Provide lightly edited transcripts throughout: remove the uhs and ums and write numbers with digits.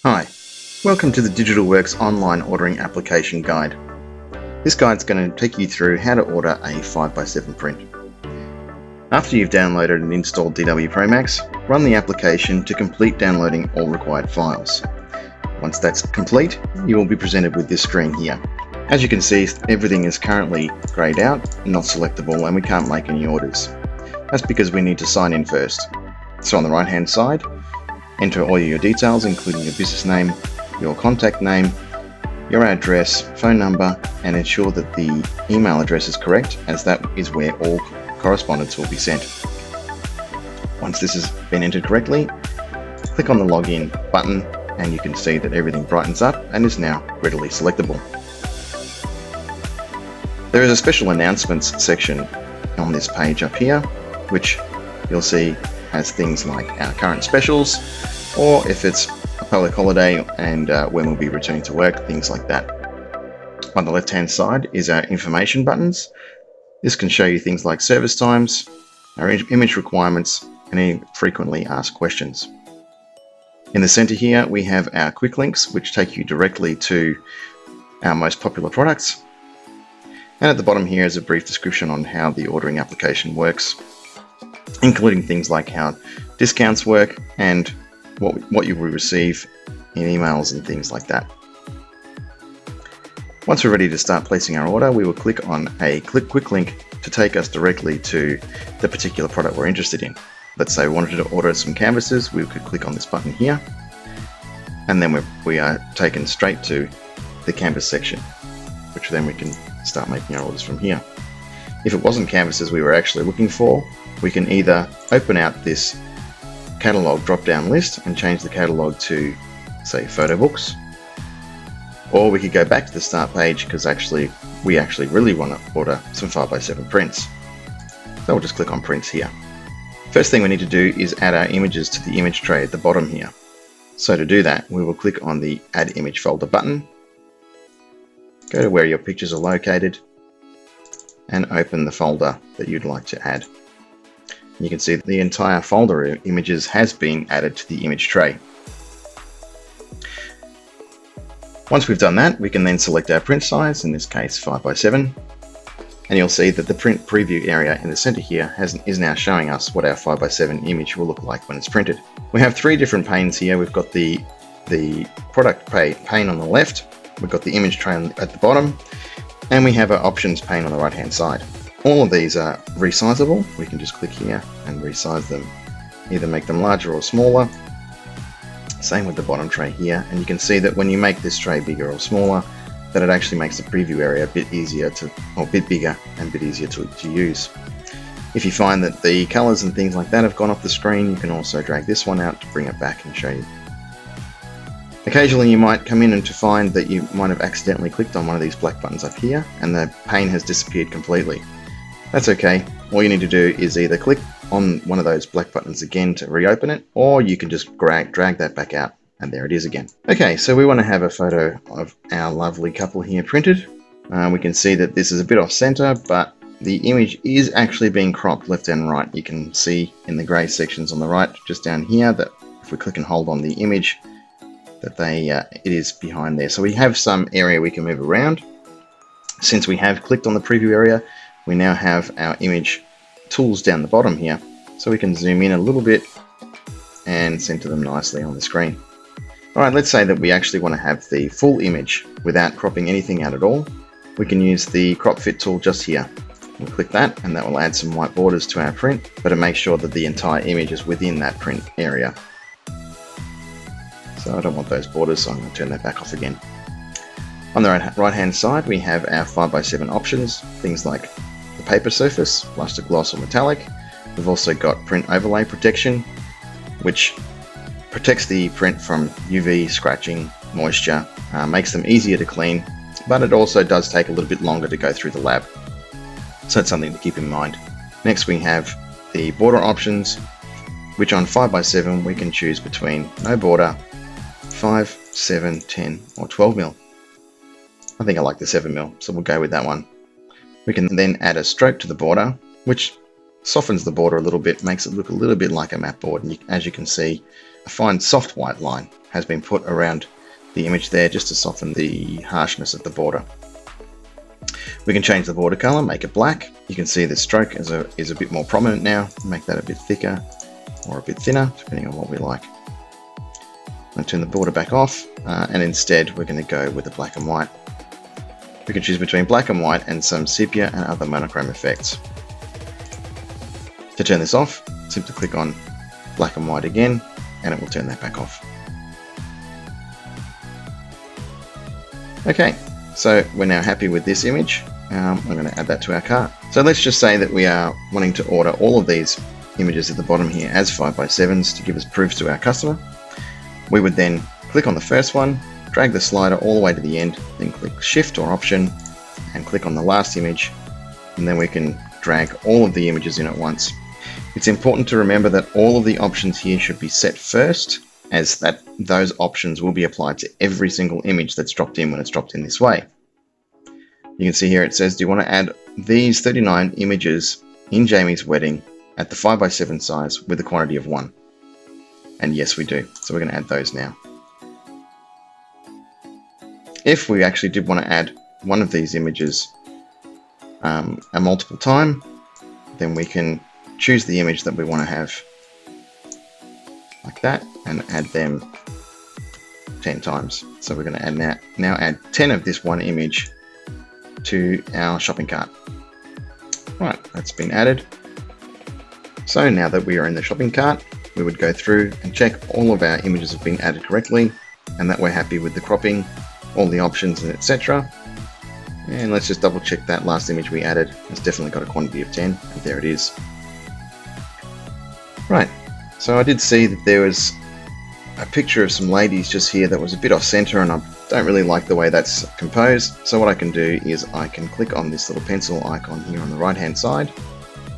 Hi, welcome to the Digital Works online ordering application guide. This guide is going to take you through how to order a 5x7 print. After you've downloaded and installed DW ProMax, run the application to complete downloading all required files. Once that's complete, you will be presented with this screen here. As you can see, everything is currently greyed out, not selectable, and we can't make any orders. That's because we need to sign in first. So on the right hand side, enter all your details, including your business name, your contact name, your address, phone number, and ensure that the email address is correct, as that is where all correspondence will be sent. Once this has been entered correctly, click on the login button and you can see that everything brightens up and is now readily selectable. There is a special announcements section on this page up here, which you'll see has things like our current specials, or if it's a public holiday and when we'll be returning to work, things like that. On the left hand side is our information buttons. This can show you things like service times, our image requirements, and any frequently asked questions. In the center here we have our quick links, which take you directly to our most popular products. And at the bottom here is a brief description on how the ordering application works, including things like how discounts work and what you will receive in emails and things like that. Once we're ready to start placing our order, we will click on a quick link to take us directly to the particular product we're interested in. Let's say we wanted to order some canvases, we could click on this button here, and then we are taken straight to the canvas section, which then we can start making our orders from here. If it wasn't canvases we were actually looking for, we can either open out this catalog drop-down list and change the catalog to, say, photo books, or we could go back to the start page because we actually really want to order some 5x7 prints. So we'll just click on prints here. First thing we need to do is add our images to the image tray at the bottom here. So to do that, we will click on the Add Image Folder button, go to where your pictures are located, and open the folder that you'd like to add. You can see that the entire folder of images has been added to the image tray. Once we've done that, we can then select our print size, in this case 5x7, and you'll see that the print preview area in the center here is now showing us what our 5x7 image will look like when it's printed. We have three different panes here. We've got the product pane on the left, we've got the image tray at the bottom, and we have our options pane on the right hand side. All of these are resizable. We can just click here and resize them, either make them larger or smaller. Same with the bottom tray here, and you can see that when you make this tray bigger or smaller, that it actually makes the preview area a bit bigger and a bit easier to use. If you find that the colors and things like that have gone off the screen, you can also drag this one out to bring it back and show you. Occasionally you might come in and to find that you might have accidentally clicked on one of these black buttons up here and the pane has disappeared completely. That's okay. All you need to do is either click on one of those black buttons again to reopen it, or you can just drag that back out, and there it is again. Okay, so we want to have a photo of our lovely couple here printed. We can see that this is a bit off center, but the image is actually being cropped left and right. You can see in the grey sections on the right, just down here, that if we click and hold on the image, that it is behind there. So we have some area we can move around. Since we have clicked on the preview area, we now have our image tools down the bottom here, so we can zoom in a little bit and center them nicely on the screen. Alright, let's say that we actually want to have the full image without cropping anything out at all. We can use the crop fit tool just here. We'll click that and that will add some white borders to our print, but it makes sure that the entire image is within that print area. So I don't want those borders, so I'm going to turn that back off again. On the right hand side we have our 5x7 options, things like the paper surface, luster gloss or metallic. We've also got print overlay protection, which protects the print from UV, scratching, moisture, makes them easier to clean, but it also does take a little bit longer to go through the lab. So that's something to keep in mind. Next we have the border options, which on 5x7 we can choose between no border, 5, 7, 10 or 12mm. I think I like the 7mm, so we'll go with that one. We can then add a stroke to the border, which softens the border a little bit, makes it look a little bit like a map board, and as you can see, a fine soft white line has been put around the image there just to soften the harshness of the border. We can change the border color, make it black. You can see the stroke is a bit more prominent now. Make that a bit thicker or a bit thinner, depending on what we like. I'm going to turn the border back off, and instead we're going to go with the black and white. We can choose between black and white and some sepia and other monochrome effects. To turn this off, simply click on black and white again, and it will turn that back off. Okay, so we're now happy with this image. I'm going to add that to our cart. So let's just say that we are wanting to order all of these images at the bottom here as 5x7s to give us proofs to our customer. We would then click on the first one, drag the slider all the way to the end, then click Shift or Option and click on the last image, and then we can drag all of the images in at once. It's important to remember that all of the options here should be set first, as that those options will be applied to every single image that's dropped in when it's dropped in this way. You can see here it says, do you want to add these 39 images in Jamie's wedding at the 5x7 size with a quantity of 1? And yes, we do. So we're going to add those now. If we actually did want to add one of these images a multiple time, then we can choose the image that we want to have like that and add them 10 times. So we're going to add now add 10 of this one image to our shopping cart. Right, that's been added. So now that we are in the shopping cart, we would go through and check all of our images have been added correctly and that we're happy with the cropping, all the options, and etc. And let's just double check that last image we added has definitely got a quantity of 10, and there it is. Right, so I did see that there was a picture of some ladies just here that was a bit off center, and I don't really like the way that's composed. So what I can do is I can click on this little pencil icon here on the right hand side.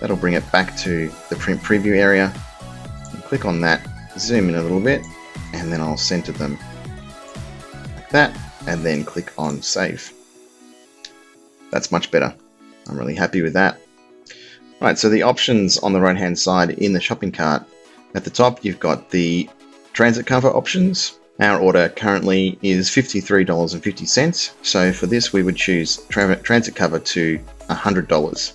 That'll bring it back to the print preview area. And click on that, zoom in a little bit, and then I'll center them like that, and then click on save. That's much better. I'm really happy with that. Right, so the options on the right hand side in the shopping cart, at the top you've got the transit cover options. Our order currently is $53.50, so for this we would choose transit cover to $100.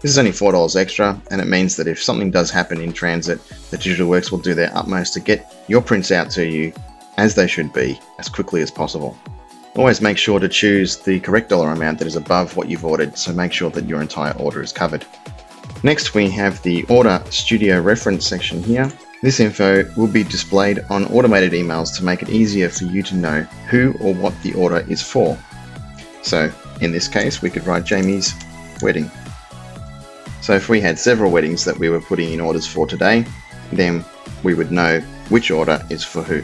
This is only $4 extra, and it means that if something does happen in transit, the Digital Works will do their utmost to get your prints out to you as they should be, as quickly as possible. Always make sure to choose the correct dollar amount that is above what you've ordered, so make sure that your entire order is covered. Next we have the Order Studio Reference section here. This info will be displayed on automated emails to make it easier for you to know who or what the order is for. So in this case we could write Jamie's wedding. So if we had several weddings that we were putting in orders for today, then we would know which order is for who.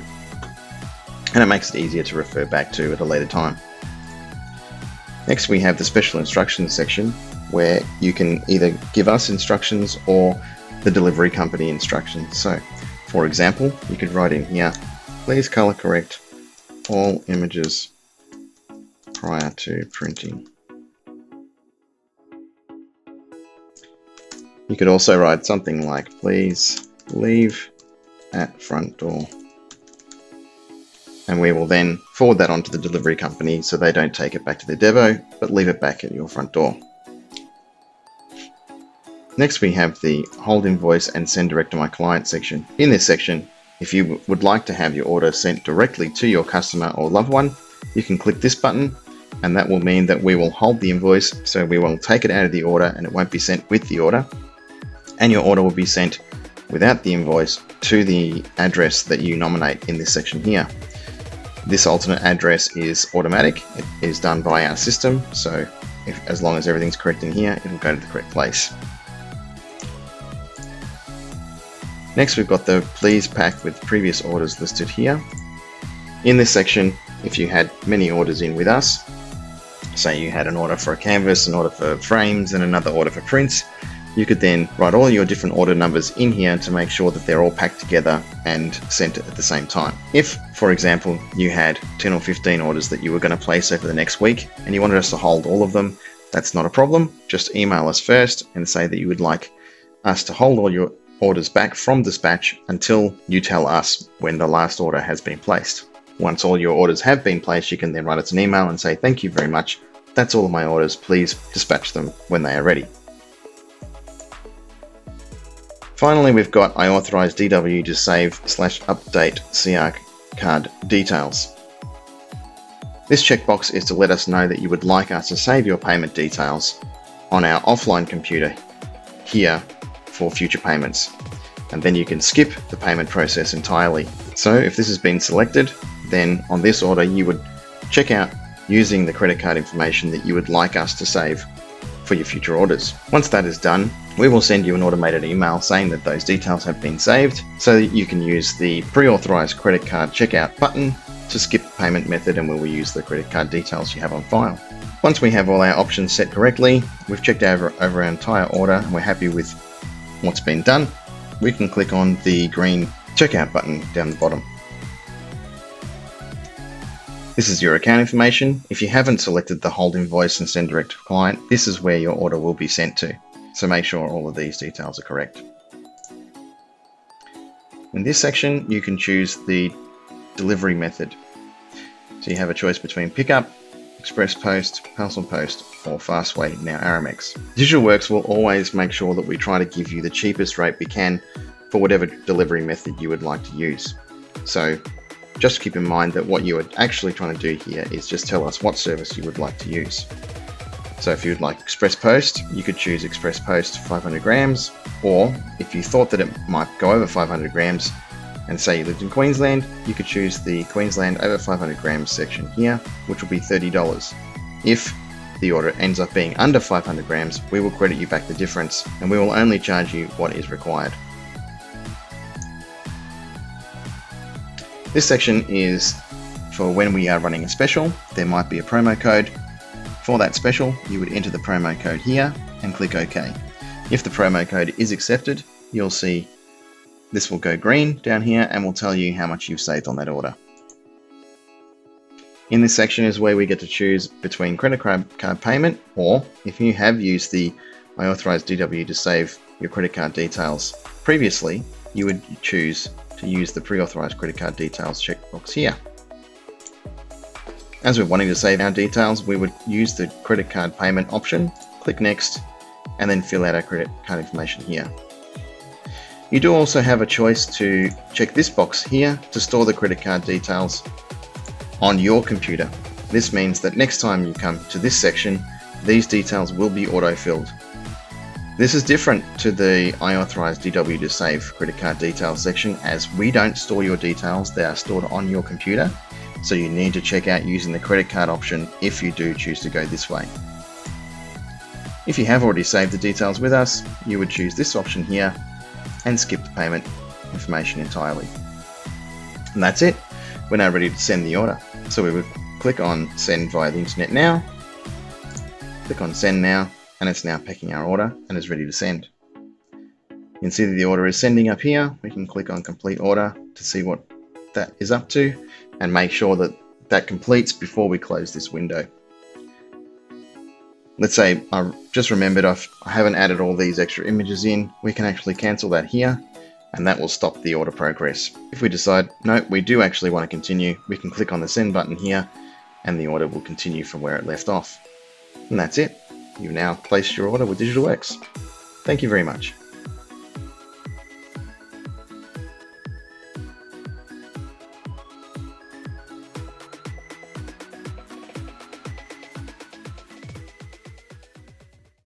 And it makes it easier to refer back to at a later time. Next we have the special instructions section, where you can either give us instructions or the delivery company instructions. So for example, you could write in here, please color correct all images prior to printing. You could also write something like, please leave at front door. And we will then forward that on to the delivery company so they don't take it back to the depot, but leave it back at your front door. Next we have the hold invoice and send direct to my client section. In this section, if you would like to have your order sent directly to your customer or loved one, you can click this button, and that will mean that we will hold the invoice, so we will take it out of the order and it won't be sent with the order. And your order will be sent without the invoice to the address that you nominate in this section here. This alternate address is automatic. It is done by our system, so as long as everything's correct in here, it will go to the correct place. Next we've got the please pack with previous orders listed here. In this section, if you had many orders in with us, say you had an order for a canvas, an order for frames, and another order for prints, you could then write all your different order numbers in here to make sure that they're all packed together and sent at the same time. If, for example, you had 10 or 15 orders that you were going to place over the next week and you wanted us to hold all of them, that's not a problem. Just email us first and say that you would like us to hold all your orders back from dispatch until you tell us when the last order has been placed. Once all your orders have been placed, you can then write us an email and say, thank you very much. That's all of my orders. Please dispatch them when they are ready. Finally, we've got I authorize DW to save/update CR card details. This checkbox is to let us know that you would like us to save your payment details on our offline computer here for future payments. And then you can skip the payment process entirely. So if this has been selected, then on this order you would check out using the credit card information that you would like us to save for your future orders. Once that is done, we will send you an automated email saying that those details have been saved so that you can use the pre-authorized credit card checkout button to skip the payment method, and we will use the credit card details you have on file. Once we have all our options set correctly, we've checked over our entire order and we're happy with what's been done, we can click on the green checkout button down the bottom. This is your account information. If you haven't selected the hold invoice and send direct to client, this is where your order will be sent to. So make sure all of these details are correct. In this section, you can choose the delivery method. So you have a choice between pickup, express post, parcel post, or fastway, now Aramex. Digital Works will always make sure that we try to give you the cheapest rate we can for whatever delivery method you would like to use. So just keep in mind that what you are actually trying to do here is just tell us what service you would like to use. So if you would like express post, you could choose express post 500 grams, or if you thought that it might go over 500 grams and say you lived in Queensland, you could choose the Queensland over 500 grams section here, which will be $30. If the order ends up being under 500 grams, we will credit you back the difference and we will only charge you what is required. This section is for when we are running a special. There might be a promo code. For that special, you would enter the promo code here and click OK. If the promo code is accepted, you'll see this will go green down here and will tell you how much you've saved on that order. In this section is where we get to choose between credit card payment, or if you have used the I authorize DW to save your credit card details previously, you would choose to use the pre-authorized credit card details checkbox here. As we're wanting to save our details, we would use the credit card payment option, click next, and then fill out our credit card information here. You do also have a choice to check this box here to store the credit card details on your computer. This means that next time you come to this section, these details will be auto-filled. This is different to the I authorize DW to save credit card details section, as we don't store your details, they are stored on your computer. So you need to check out using the credit card option if you do choose to go this way. If you have already saved the details with us, you would choose this option here and skip the payment information entirely. And that's it. We're now ready to send the order. So we would click on send via the internet now, click on send now, and it's now packing our order and is ready to send. You can see that the order is sending up here. We can click on complete order to see what that is up to and make sure that that completes before we close this window. Let's say I just remembered I haven't added all these extra images in. We can actually cancel that here and that will stop the order progress. If we decide, no, we do actually want to continue, we can click on the send button here and the order will continue from where it left off. And that's it. You've now placed your order with Digital Works. Thank you very much.